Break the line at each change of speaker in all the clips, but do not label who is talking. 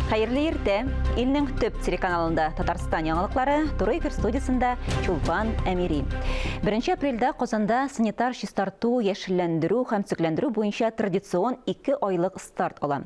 Hayırlı erте, ilning töp телеканалында Татарстан яңалыклары Туры эфир студиясында Чулпан Әмири. 1 апрельдә Казанда санитар чистарту, яшелләндерү һәм сөкләндерү буенча традицион 2 айлык старт ала.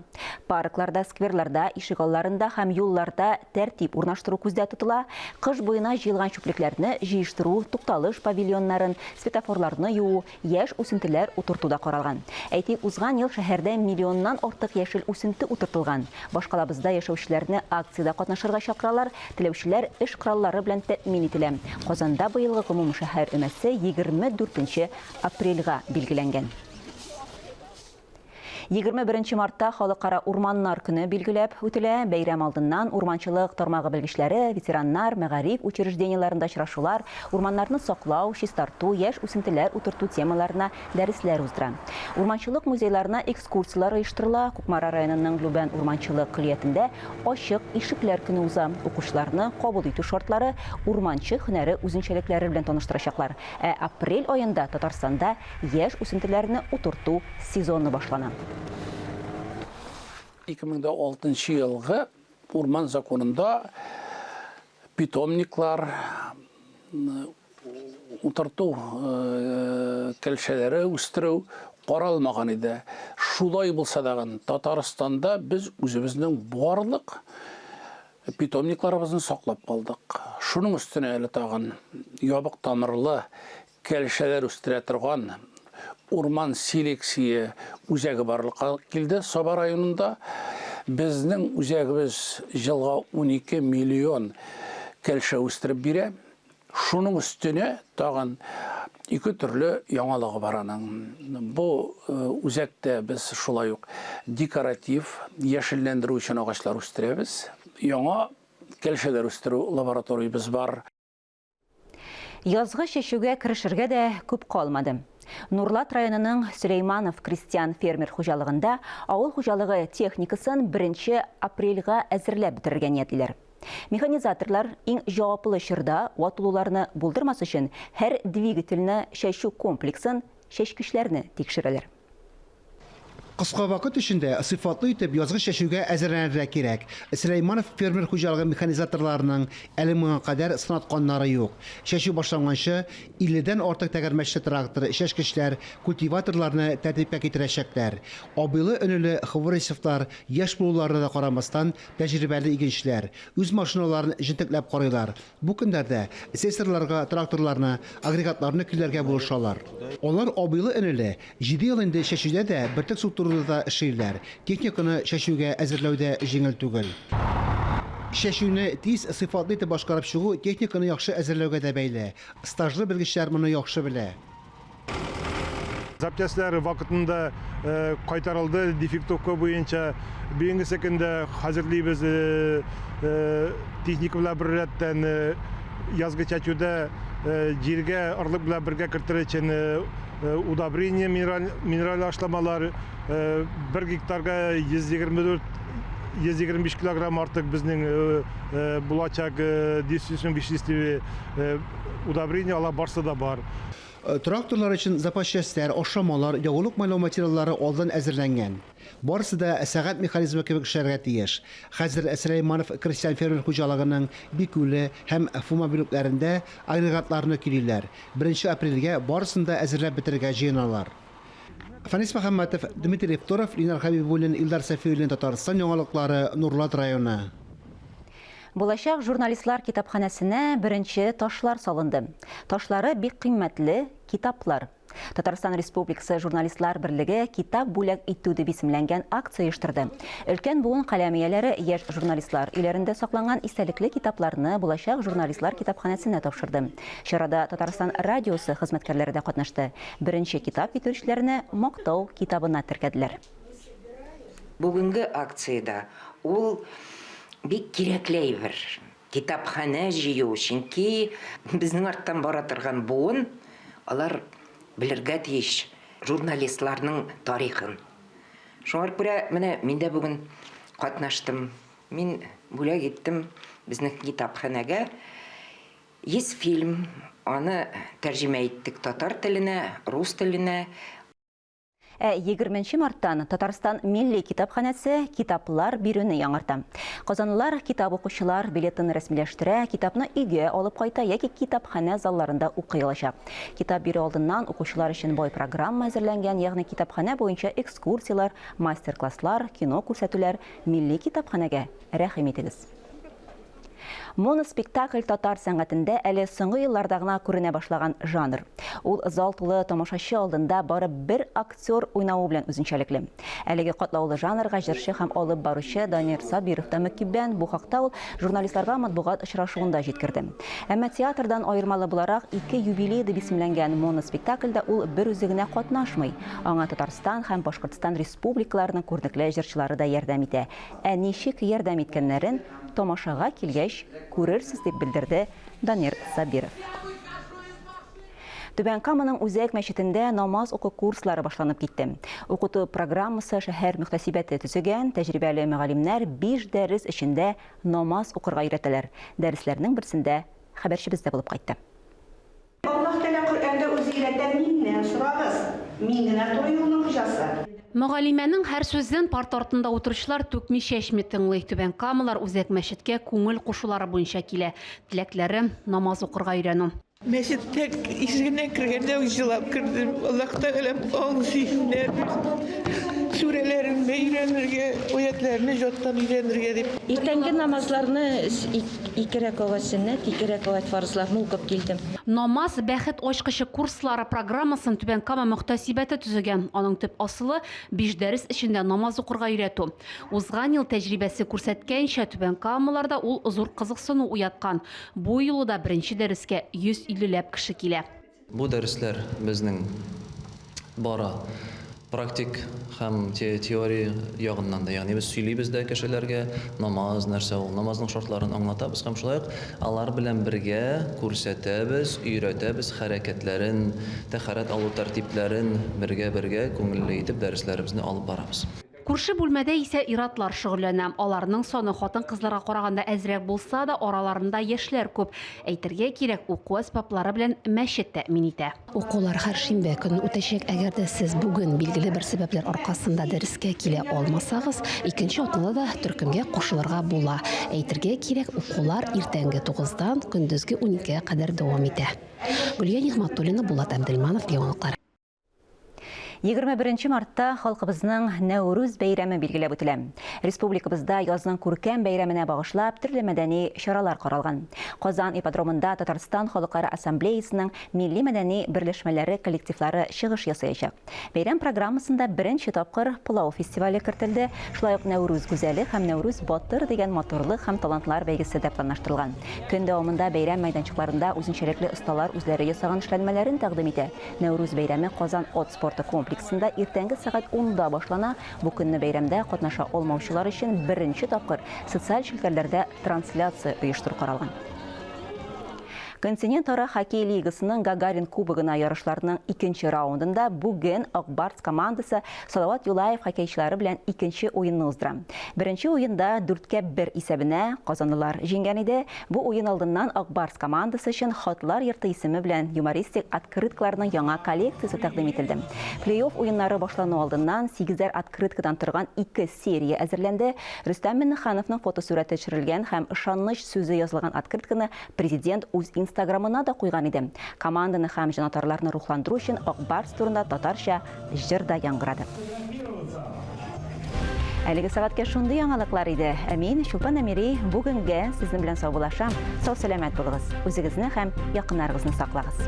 Паркларда, скверларда, ишегалларында һәм юлларда тәртип урнаштыру күздә тотыла. Кыш буена җыелган чүплекләрне җыештыру, тукталыш павильоннарын, светофорларны юу, яшь үсентеләр утыртуда каралган. Әйтик, узган ел шәһәрдә миллионнан артык яшел үсенте утыртылган. Башкалабызда яшәүчеләрне акциядә катнашырга чакыралар, теләүчеләр эш кораллары белән тәэмин ителә. Казанда быелгы гомум шәһәр өмәсе 24 апрельгә билгеләнгән. 21 мартта Халыкара урманнар көне билгеләп үтелә. Бәйрәм алдыннан урманчылык тармагы белгечләре, ветераннар, мәгариф учреждениеларында очрашулар, урманнарны саклау, чистарту, яшь үсентеләр утырту темаларына дәресләр уздыра. Урманчылык музейларына экскурсиялар оештырыла. Кукмара районының Любән урманчылык көлиятендә ачык ишекләр көне уза. Укучыларны кабул итү шартлары, урманчы һөнәре үзенчәлекләре белән таныштырачаклар. Апрель аенда Татарстанда яшь үсентеләрне утырту сезоны башлана.
2006 елғы урман законында питомниклар, утырту кәлшәләре үстерү каралмаган иде. Шулай булса дагы Татарстанда без үзебезнең барлык питомникларыбызны саклап калдык. Шуның өстенә әле тагын ябык тамырлы кәлшәләр үстерә торган урман селекция үзәге барлыкка килде. Саба районында безнең үзәгебез жылга 12 миллион кәлшә үстереп бирә. Шуның өстенә тагын 2 төрле яңалыгы бар аның. Бу үзәктә без шулай ук декоратив, яшелләндерү өчен агачлар үстерәбез. Яңа кәлшәләр үстерү лабораториябыз бар.
Язгы чәчүгә керешергә дә күп калмады. Нурлат районының Сөлейманов крестьян фермер хуҗалыгында авыл хуҗалыгы техникасын 1 апрельгә әзерләп бетерергә ниятлиләр. Механизаторлар иң җаваплы чорда ватылуларны булдырмас өчен һәр двигательне чәчү комплексын, чәчкечләрне тикшерәләр.
Кыска вакыт эчендә сыйфатлы итеп язгы чәчүгә әзерләнергә кирәк. Сөлейманов фермер хуҗалыгы механизаторларының әле моңа кадәр сынатканнары юк. Чәчү башланганчы 50-дән артык тәгәрмәчле трактор, чәчкечләр, культиваторларны тәртипкә китерәчәкләр. Абыйлы өнеле хворисовлар яшь булуларына да карамастан тәҗрибәле игенчеләр үз машиналарын җентекләп карыйлар. Бу көндәрдә сессорларга тракторларны, агрегатларны килергә булышалар. Алар абыйлы өнеле 7 ел инде чәчүдә дә бертек да эшләр. Техниканы чәчүгә әзерләүдә җиңел түгел. Чәчүне тиз сыйфатлы итеп башкарып чыгу техниканы яхшы әзерләүгә дә бәйле. Стажлы белгечләр моны яхшы белә.
Запчастлар вакытында кайтарылды, дефектовка буенча бигенге секендә хәзерлибез техника белән бер рәттән язгы чәчүдә җиргә орлык белән бергә кертер өчен удобрение, минераль ашламалар 1 гектарга 124-125 килограмм артык безнең булачак действующий вещество удобрение ала барсы да бар.
Тракторлар өчен запас частьләр, ашамалар, ягулык майлау материаллары алдан әзерләнгән. Барысы да сәгать механизмы кебек эшләргә тиеш. Хәзер Сөлейманов крестьян фермер хуҗалыгының Бикүле һәм Фума бүлекләрендә агрегатларны килиләр. 1 апрельгә барысын да әзерләп бетергә җыеналар. Фанис Мөхәммәтов, Дмитрий Евторов, Ленар Хәбибуллин, Илдар Сәфиуллин, Татарстан яңалыклары, Нурлат районы.
Булачак журналистлар китапханәсенә 1 ташлар салынды. Ташлары бик кыйммәтле китаплар. Татарстан Республикасы журналистлар берлеге китап бүләк итү дип исемләнгән акция оештырды. Өлкән буын каләмияләре яшь журналистлар өйләрендә сакланган истәлекле китапларны булачак журналистлар китапханәсенә тапшырды. Чарада Татарстан радиосы хезмәткәрләре дә катнашты. 1 китап китерүчеләрне мактау китабына теркәделәр.
Бүгенге акциядә ул бик кирәкле бер китапханә җыю, чөнки безнең арттан бара торган буын алар белергә тиеш журналистларның тарихын. Шуңа күрә менә мин дә бүген катнаштым. Мин бүләк иттем безнең китапханәгә 100 фильм, аны тәрҗемә иттек татар теленә, рус теленә.
20 марттан Татарстан Милли китапханасы китаплар бирүне яңарта. Казанлылар китап укучылар билетін рәсмиләштерә, китапны өйгә алып кайта яки китапхана залларында укый алачак. Китап бирү алдыннан укучылар өчен бай программа әзерләнгән, ягъни китапхана буенча экскурсиялар, мастер-класслар, кино күрсәтүләр. Милли китапханага рәхим итегез. Моноспектакль татар сәнгатендә әле соңгы елларда гына күренә башлаган жанр. Ул зал тулы тамашачы алдында бары бер актер уйнавы белән үзенчәлекле. Әлеге катлаулы жанрга җырчы һәм алып баручы Данир Сабиров та мөкиббән. Бу хакта ул журналистларга матбугат очрашуында җиткерде. Әмма театрдан аермалы буларак 2 юбилей дип исемләнгән моноспектакльдә ул бер үзе генә катнашмый. Аңа Татарстан һәм Башкортстан республикаларының күренекле җырчылары да ярдәм итә. Ә ничек ярдәм иткәннәрен тамашага килгәч күрерсез дип белдерде Данир Сабиров. Түбән Каманың Үзәк мәчетендә намаз уку курслары башланып китте. Укыту программасы шәһәр мөхтәсибәте төзегән, тәҗрибәле мөгаллимнәр 5 дәрес эчендә намаз укырга өйрәтәләр. Дәресләрнең берсендә хәбәрчебез дә булып кайтты.
Аллаһ Тәала Коръәндә үзе өйрәтә, миннән сорагыз. Мин генә туры юлның хуҗасы.
Мөгаллимәнең һәр сүздән парт артында утыручылар түкми чәчми тыңлый. Түбән Камалар Үзәк мәчеткә күңел кушулары буенча килә. Теләкләре намаз укырга өйрәнү.
Мәчеттә ишегенә кергәндә җылап кердем. Аллаһ Тәгалә аңлы сөйсеннәр. Сүрәләрен өйрәнергә, аятьләрне жаттан өйрәнергә дип.
Иртәнге намазларны 2 рәкъәт сөннәт, 2 рәкъәт фарызларны укып килдем.
Намаз бәхет ачкычы курслары программасын Түбән Кама мөхтәсибәте төзегән. Аның төп асылы 5 дәрес эчендә намаз укырга өйрәтү. Узган ел тәҗрибәсе күрсәткәнчә Түбән Камаларда ул зур кызыксыну уяткан. Бу юлы да беренче дәрескә 150ләп кеше килә.
Бу дәресләр безнең бара практик һәм теория ягыннан да, ягъни без сөйлибез дә кешеләргә намаз нәрсә ул, намазның шартларын аңлатабыз һәм шулай ук алар белән бергә күрсәтәбез, өйрәтәбез хәрәкәтләрен, тәһарәт алу тәртипләрен бергә күңелле итеп дәресләребезне алып барабыз.
Күрше бүлмәдә исә иратлар шөгыльләнә. Аларның саны хатын-кызларга караганда әзрәк булса да, араларында яшьләр күп. Әйтергә кирәк, уку әсбаплары белән мәчет тәэмин итә.
Укулар һәр шимбә көн үтәчәк. Әгәр дә сез бүген билгеле бер сәбәпләр аркасында дәрескә килә алмасагыз, икенче атнада да төркемгә кушылырга була. Әйтергә кирәк, укулар иртәнге 9-дан көндезге 12-гә кадәр дәвам итә. Гөлия Нигъмәтуллина, Булат Әбделманов, яңалыклар.
21 мартта халкыбызның Нәүрүз бәйрәме билгеләп үтелә. Республикабызда язның күркәм бәйрәменә багышлап төрле мәдәни чаралар каралган. Казан ипподромында Татарстан Халыкара Ассамблеясының милли мәдәни берләшмәләре коллективлары чыгыш ясаячак. Бәйрәм программасында беренче тапкыр пылау фестивале кертелде. Шулай ук Нәүрүз гүзәле һәм Нәүрүз батыр дигән моторлык һәм талантлар бәйгесе дә планлаштырылган. Көн дәвамында бәйрәм мәйданчыкларында үзенчәлекле осталар үзләре ясаган эшләнмәләрен тәкъдим итә. Нәүрүз бәйрәме Казан от спорты комплексында иртәнге сәгать 10-да башлана. Бу көнне бәйрәмдә катнаша алмаучылар өчен беренче тапкыр социаль шелтәрләрдә трансляция оештыру каралган. Континент-ара хоккей лигасының Гагарин кубогына ярышларының 2-нче раундында бүген Акбарс командасы Салават Юлаев хоккейчылары белән 2-нче уенны уздыра. Беренче уенда 4-1 исәбенә казанлылар җиңгән иде. Бу уен алдыннан Акбарс командасы өчен хатлар йорты исеме белән юмористик открыткаларның яңа коллекциясе тәкъдим ителде. Плей-офф уеннары башлану алдыннан 8-әр открыткадан торган 2 серия әзерләнде. Рөстәм Миннехановның фотосурәте төшерелгән һәм ышаныч сүзе язылган открытканы президент үз Инстаграмына да куйган иде. Команданы һәм җанатарларны рухландыру өчен Акбарс турында татарча җыр да яңгырады. Әлеге сәгатькә шундый яңалыклар иде. Мин Чулпан Әмири бүгенгә сезнең белән саубуллашам. Сау-сәламәт булыгыз. Үзегезне һәм якыннарыгызны саклагыз.